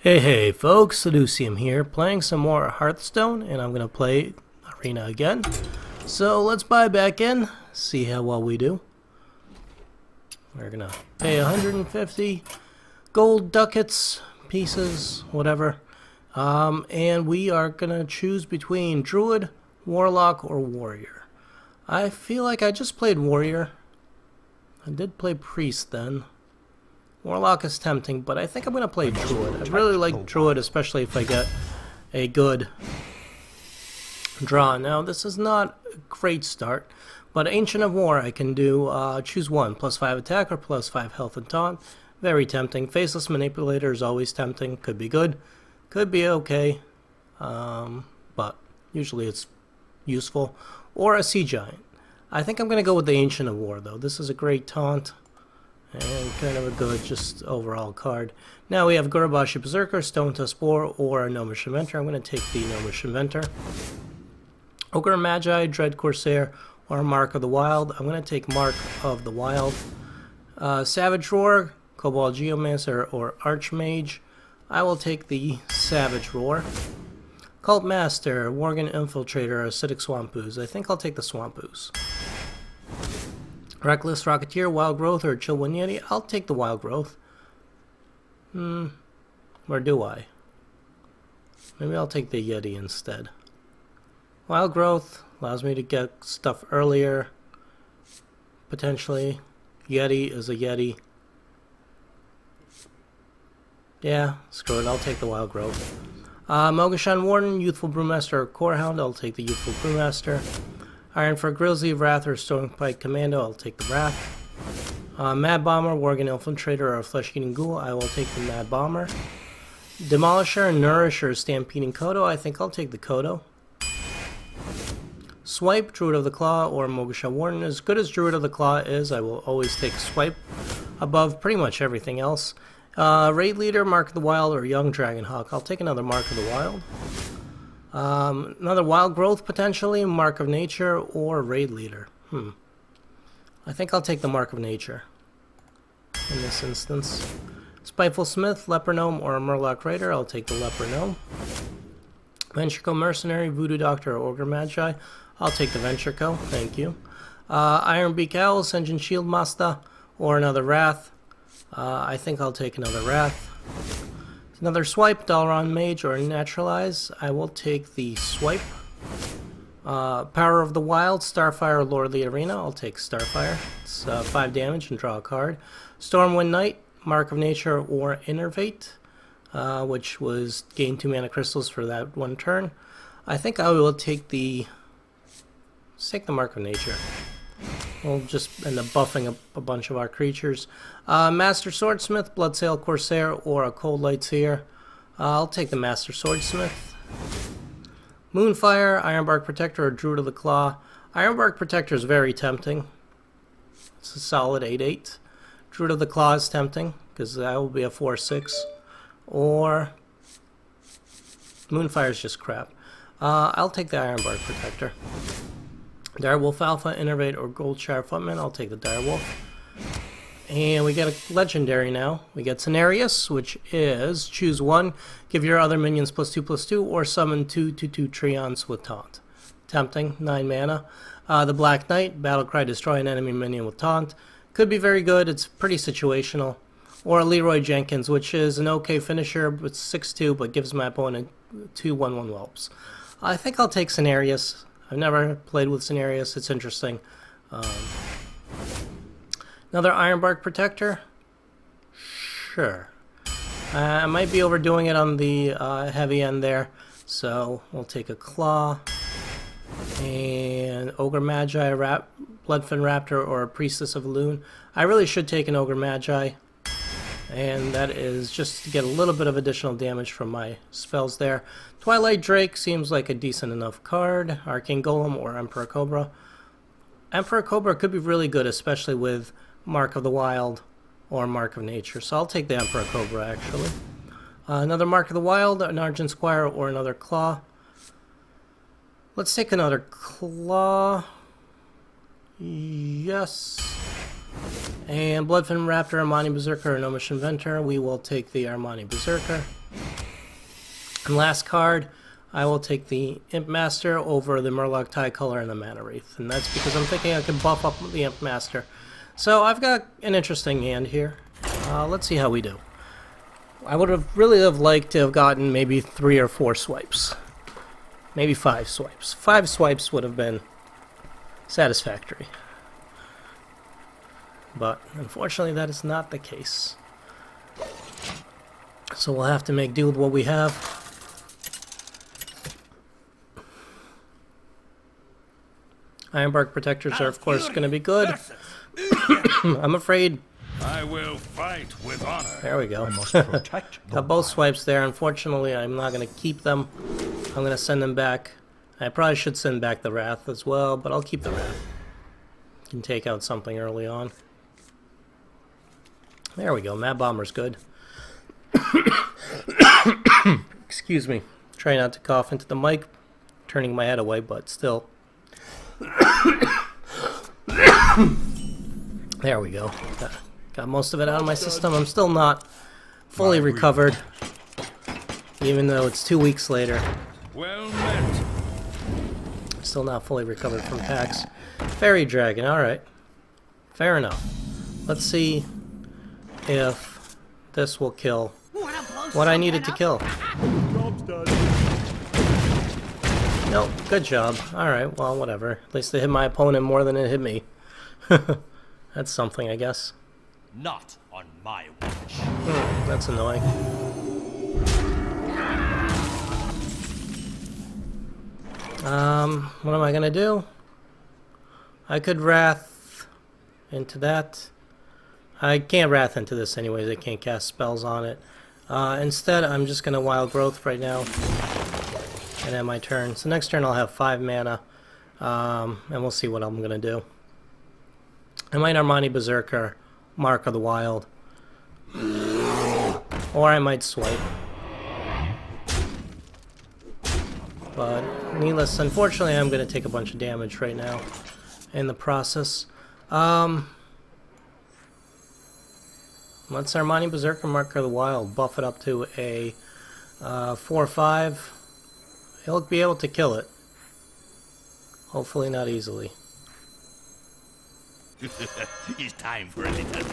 Hey folks, Seducium here, playing some more Hearthstone, and I'm going to play Arena again. So let's buy back in, see how well we do. We're going to pay 150 gold ducats, pieces, whatever. And we are going to choose between Druid, Warlock, or Warrior. I feel like I just played Warrior. I did play Priest then. Warlock is tempting, but I think I'm going to play Druid. I really like Druid, especially if I get a good draw. Now, this is not a great start, but Ancient of War I can do choose one, +5 attack or +5 health and taunt. Very tempting. Faceless Manipulator is always tempting. Could be good. Could be okay. But usually it's useful. Or a Sea Giant. I think I'm going to go with the Ancient of War, though. This is a great taunt. And kind of a good, just overall card. Now we have Gurabashi Berserker, Stone to Spore, or Gnomish Inventor. I'm going to take the Gnomish Inventor. Ogre Magi, Dread Corsair, or Mark of the Wild. I'm going to take Mark of the Wild. Savage Roar, Cobalt Geomancer, or Archmage. I will take the Savage Roar. Cult Master, Worgen Infiltrator, Acidic Swamp Ooze. I think I'll take the Swamp Ooze. Reckless Rocketeer, Wild Growth, or Chillwind Yeti. I'll take the Wild Growth. Or do I? Maybe I'll take the Yeti instead. Wild Growth allows me to get stuff earlier. Potentially. Yeti is a Yeti. Yeah, screw it. I'll take the Wild Growth. Mogashan Warden, Youthful Brewmaster, or Corehound. I'll take the Youthful Brewmaster. Iron for Grizzly, Wrath, or Stonepike Commando, I'll take the Wrath. Mad Bomber, Worgen Infiltrator, or Flesh-Eating Ghoul, I will take the Mad Bomber. Demolisher, Nourish, or Stampeding Kodo, I think I'll take the Kodo. Swipe, Druid of the Claw, or Mogashan Warden. As good as Druid of the Claw is, I will always take Swipe above pretty much everything else. Raid Leader, Mark of the Wild, or Young Dragonhawk, I'll take another Mark of the Wild. Another Wild Growth potentially, Mark of Nature, or Raid Leader. I think I'll take the Mark of Nature in this instance. Spiteful Smith, Leper Gnome, or Murloc Raider. I'll take the Leper Gnome. Ventricle Mercenary, Voodoo Doctor, or Ogre Magi. I'll take the Ventricle, thank you. Iron Beak Owl, Ascension Shield Master, or another Wrath. I think I'll take another Wrath. Another Swipe, Dalaran Mage, or Naturalize. I will take the Swipe. Power of the Wild, Starfire, Lord of the Arena. I'll take Starfire. It's 5 damage and draw a card. Stormwind Knight, Mark of Nature, or Innervate, which was gain 2 mana crystals for that one turn. I think I will take the Mark of Nature. We'll just end up buffing a bunch of our creatures. Master Swordsmith, Bloodsail Corsair, or a Cold Light Seer. I'll take the Master Swordsmith. Moonfire, Ironbark Protector, or Druid of the Claw. Ironbark Protector is very tempting. It's a solid 8/8. Druid of the Claw is tempting, because that will be a 4/6. Or Moonfire is just crap. I'll take the Ironbark Protector. Direwolf Alpha, Innervate, or Goldshire Footman. I'll take the Direwolf. And we get a legendary now. We get Cenarius, which is choose one, give your other minions +2/+2, or summon 2/2 Treants with Taunt. Tempting, 9 mana. The Black Knight, Battlecry, destroy an enemy minion with Taunt. Could be very good, it's pretty situational. Or Leroy Jenkins, which is an okay finisher, but 6/2, but gives my opponent 2 1/1 whelps. I think I'll take Cenarius. I've never played with Cenarius. It's interesting. Another Ironbark Protector? Sure. I might be overdoing it on the heavy end there. So we'll take a Claw. And Ogre Magi, Bloodfin Raptor, or a Priestess of Loon. I really should take an Ogre Magi. And that is just to get a little bit of additional damage from my spells there. Twilight Drake seems like a decent enough card. Arcane Golem, or Emperor Cobra. Emperor Cobra could be really good, especially with Mark of the Wild or Mark of Nature. So I'll take the Emperor Cobra, actually. Another Mark of the Wild, an Argent Squire, or another Claw. Let's take another Claw. Yes. And Bloodfin Raptor, Armani Berserker, or Gnomish Inventor. We will take the Armani Berserker. And last card, I will take the Imp Master over the Murloc Tricolor and the Mana Wraith. And that's because I'm thinking I can buff up the Imp Master. So I've got an interesting hand here. Let's see how we do. I would have really liked to have gotten maybe 3 or 4 swipes. Maybe 5 swipes. 5 swipes would have been satisfactory. But unfortunately that is not the case. So we'll have to make do with what we have. Ironbark Protectors are of course going to be good. I'm afraid I will fight with honor. There we go. I must protect the Got both swipes there. Unfortunately, I'm not going to keep them. I'm going to send them back. I probably should send back the Wrath as well, but I'll keep the Wrath. Can take out something early on. There we go. Mad Bomber's good. Excuse me. Try not to cough into the mic. Turning my head away, but still. There we go. Got most of it out of my system. I'm still not fully recovered, even though it's 2 weeks later. Well met. Still not fully recovered from packs. Fairy Dragon, alright. Fair enough. Let's see if this will kill what I needed to kill. Nope, good job. Alright, well, whatever. At least it hit my opponent more than it hit me. That's something, I guess. Not on my watch. That's annoying. What am I gonna do? I could Wrath into that. I can't Wrath into this anyways. I can't cast spells on it. Instead, I'm just gonna Wild Growth right now. And end my turn. So next turn I'll have 5 mana. And we'll see what I'm gonna do. I might Armani Berserker, Mark of the Wild. Or I might swipe. But needless, unfortunately I'm going to take a bunch of damage right now in the process. Let's Armani Berserker, Mark of the Wild. Buff it up to a 4/5. He'll be able to kill it. Hopefully not easily. It's time for a little.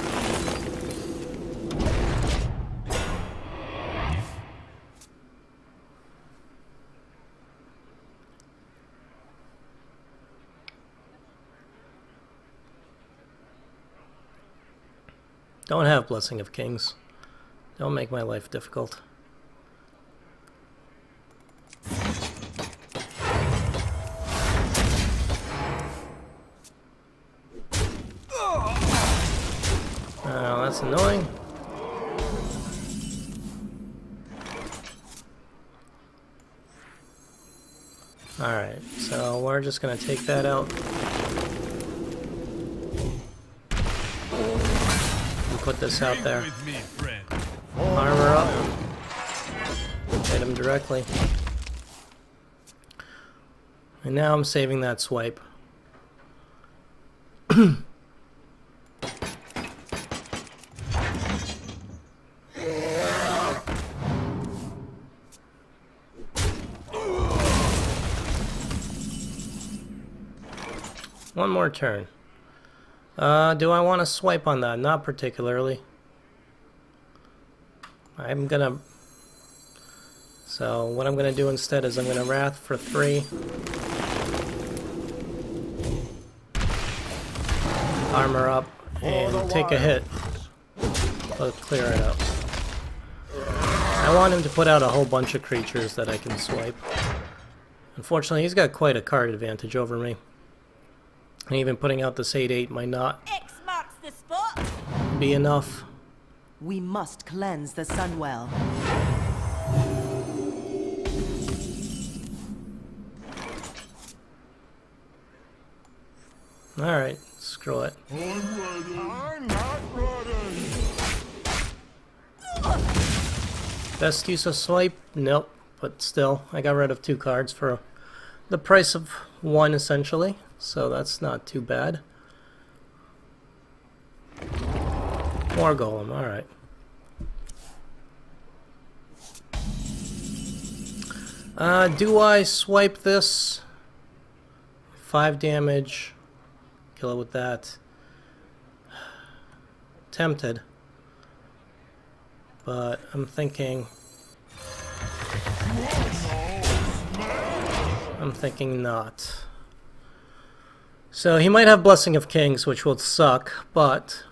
Don't have Blessing of Kings. Don't make my life difficult. Oh, that's annoying. Alright, so we're just gonna take that out. And put this out there. Armor up. Hit him directly. And now I'm saving that swipe. One more turn. Do I want to swipe on that? Not particularly. I'm gonna... So what I'm gonna do instead is I'm gonna Wrath for 3. Armor up and take a hit. Let's clear it up. I want him to put out a whole bunch of creatures that I can swipe. Unfortunately, he's got quite a card advantage over me. And even putting out this 8/8 might not X marks the spot. be enough. We must cleanse the Sunwell. Alright, screw it. I'm not ready. Best use of swipe? Nope. But still, I got rid of 2 cards for the price of 1 essentially. So that's not too bad. More Golem, alright. Do I swipe this? 5 damage. Kill it with that. Tempted. But I'm thinking not. So he might have Blessing of Kings, which will suck, but...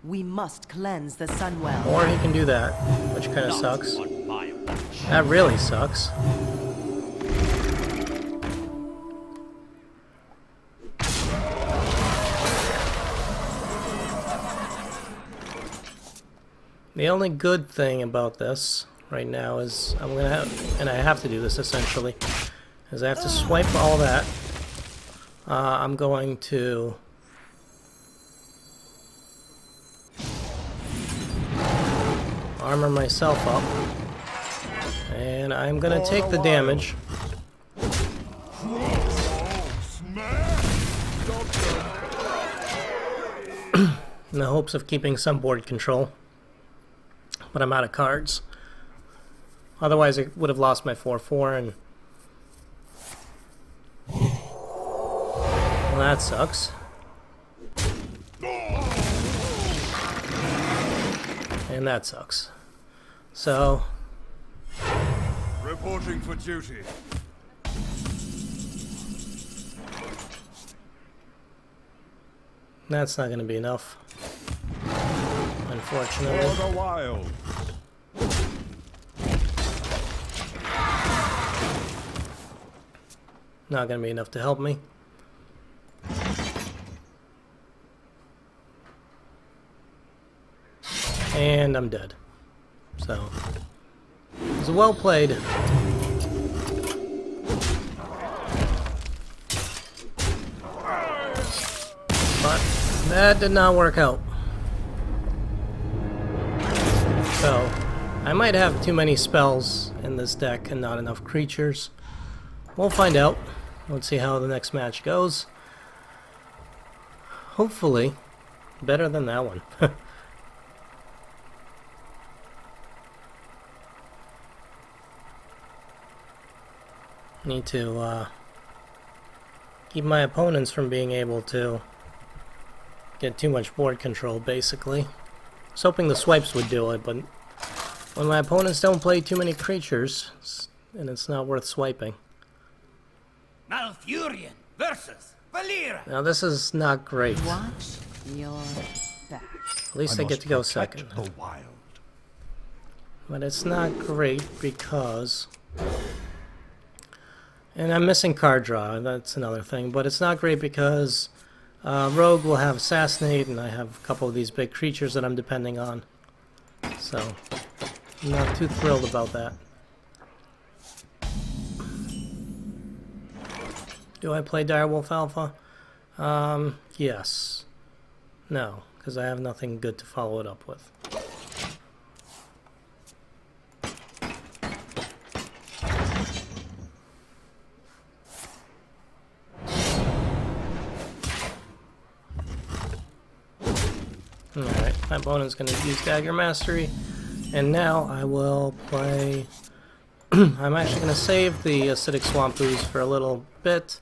We must cleanse the Sunwell. Or he can do that, which kind of Not sucks. on my watch. That really sucks. The only good thing about this right now is I'm gonna have, and I have to do this essentially, is I have to swipe all that. I'm going to armor myself up, and I'm gonna take the damage in the hopes of keeping some board control. But I'm out of cards. Otherwise, I would have lost my 4/4, and well, that sucks. And that sucks. So Reporting for duty. that's not going to be enough, unfortunately. For the wild. Not going to be enough to help me. And I'm dead. So, it was well played. But that did not work out. So, I might have too many spells in this deck and not enough creatures. We'll find out. Let's see how the next match goes. Hopefully, better than that one. Need to keep my opponents from being able to get too much board control, basically. I was hoping the swipes would do it, but when my opponents don't play too many creatures, and it's not worth swiping. Malfurion versus Valera. Now this is not great. Watch your back. At least I get to go second. The wild. But it's not great because... And I'm missing card draw, that's another thing. But it's not great because Rogue will have Assassinate, and I have a couple of these big creatures that I'm depending on. So, I'm not too thrilled about that. Do I play Direwolf Alpha? Yes. No, because I have nothing good to follow it up with. Alright, my opponent's going to use Dagger Mastery, and now I will play... I'm actually going to save the Acidic Swamp Ooze for a little bit,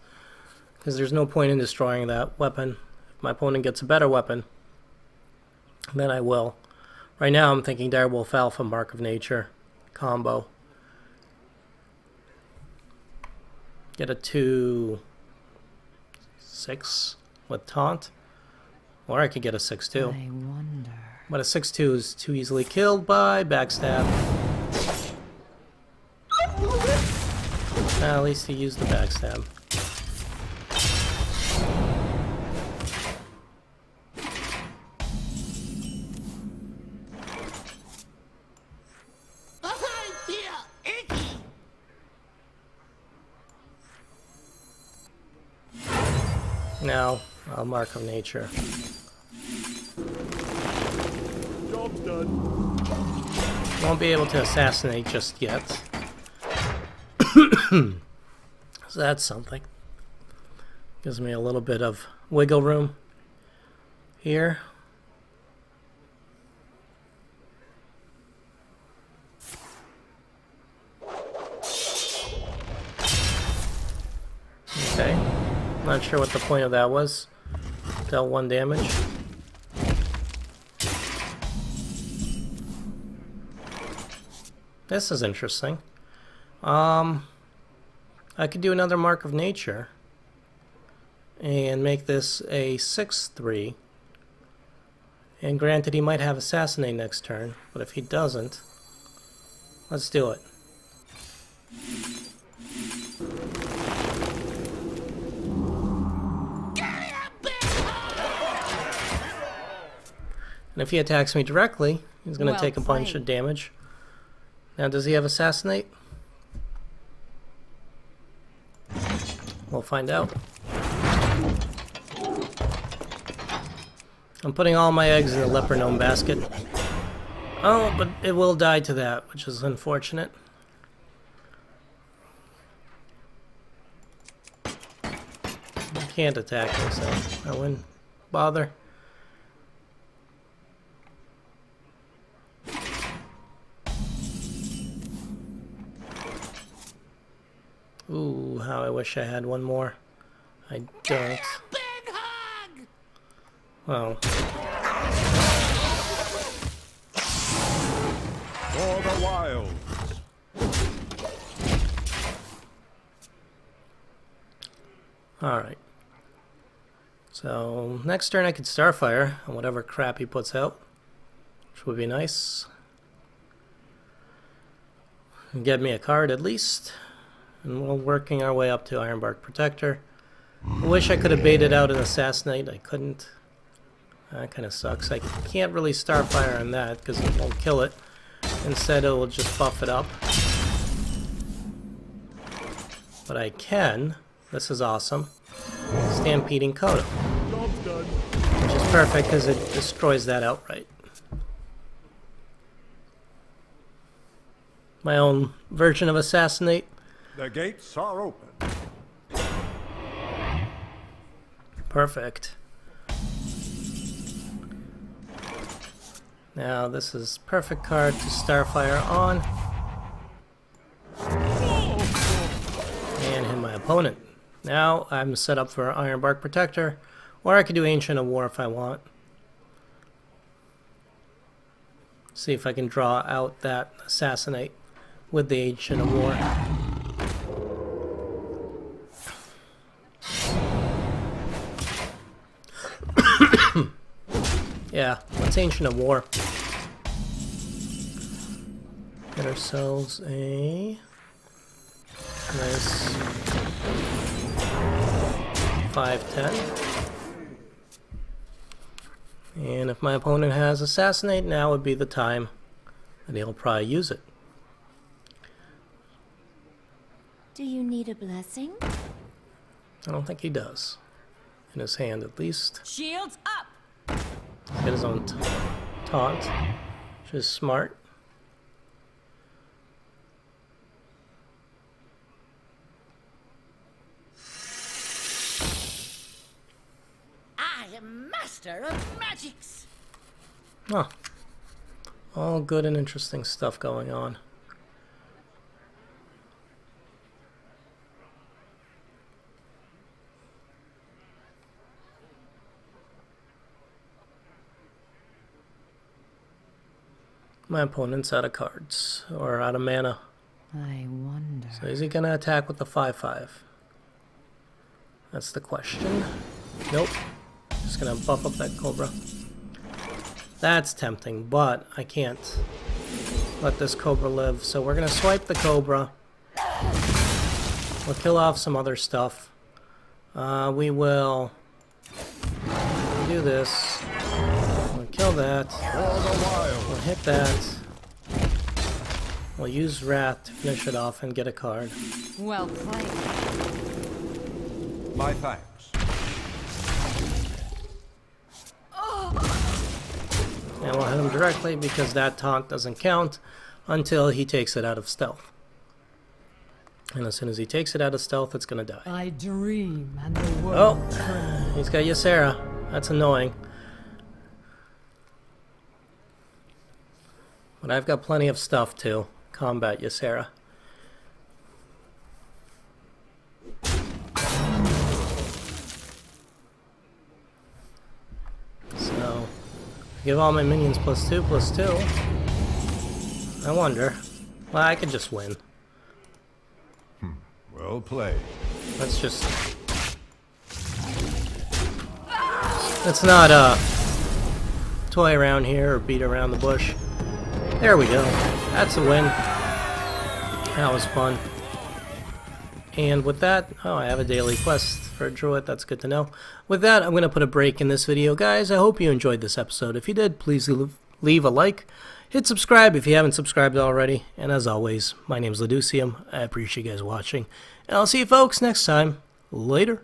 because there's no point in destroying that weapon. If my opponent gets a better weapon, then I will. Right now I'm thinking Direwolf Alpha, Mark of Nature combo. Get a 2/6 with Taunt. Or I could get a 6/2. I wonder. But a 6/2 is too easily killed by Backstab. At least he used the Backstab. Now, I'll Mark of Nature. Job's done. Won't be able to assassinate just yet. So that's something. Gives me a little bit of wiggle room here. Not sure what the point of that was. Dealt 1 damage. This is interesting. I could do another Mark of Nature and make this a 6/3. And granted, he might have Assassinate next turn, but if he doesn't, let's do it. And if he attacks me directly, he's going to Well take a bunch played. of damage. Now, does he have Assassinate? We'll find out. I'm putting all my eggs in the leper gnome basket. Oh, but it will die to that, which is unfortunate. I can't attack him, so I wouldn't bother. Ooh, how I wish I had one more. I don't. Well, For the wilds. alright. So, next turn I could Starfire on whatever crap he puts out, which would be nice. And get me a card at least. And we're working our way up to Ironbark Protector. I wish I could have baited out an Assassinate. I couldn't. That kind of sucks. I can't really Starfire on that because it won't kill it. Instead, it will just buff it up. But I can. This is awesome. Stampeding Coda. Job's done. Which is perfect because it destroys that outright. My own version of Assassinate. The gates are open. Perfect. Now this is perfect card to Starfire on. And hit my opponent. Now I'm set up for Ironbark Protector, or I could do Ancient of War if I want. See if I can draw out that Assassinate with the Ancient of War. Yeah, let's Ancient of War. Get ourselves a nice 5/10. And if my opponent has Assassinate, now would be the time that he'll probably use it. Do you need a blessing? I don't think he does. In his hand, at least. Shields up! He's got his own taunt, which is smart. I am master of magics. Oh. All good and interesting stuff going on. My opponent's out of cards, or out of mana. I wonder. So is he going to attack with the 5/5? That's the question. Nope. Just going to buff up that Cobra. That's tempting, but I can't let this Cobra live. So we're going to swipe the Cobra. We'll kill off some other stuff. We will do this. We'll kill that. For the wilds. We'll hit that. We'll use Wrath to finish it off and get a card. Well played. My thanks. And we'll hit him directly because that taunt doesn't count until he takes it out of stealth. And as soon as he takes it out of stealth, it's going to die. I dream and the world. Oh, he's got Ysera. That's annoying. But I've got plenty of stuff to combat Ysera. Give all my minions +2/+2. I wonder. Well, I could just win. Well played. Let's just... Let's not, toy around here or beat around the bush. There we go. That's a win. That was fun. And with that, oh, I have a daily quest for a Druid. That's good to know. With that, I'm going to put a break in this video. Guys, I hope you enjoyed this episode. If you did, please leave a like. Hit subscribe if you haven't subscribed already. And as always, my name's Leducium. I appreciate you guys watching. And I'll see you folks next time. Later.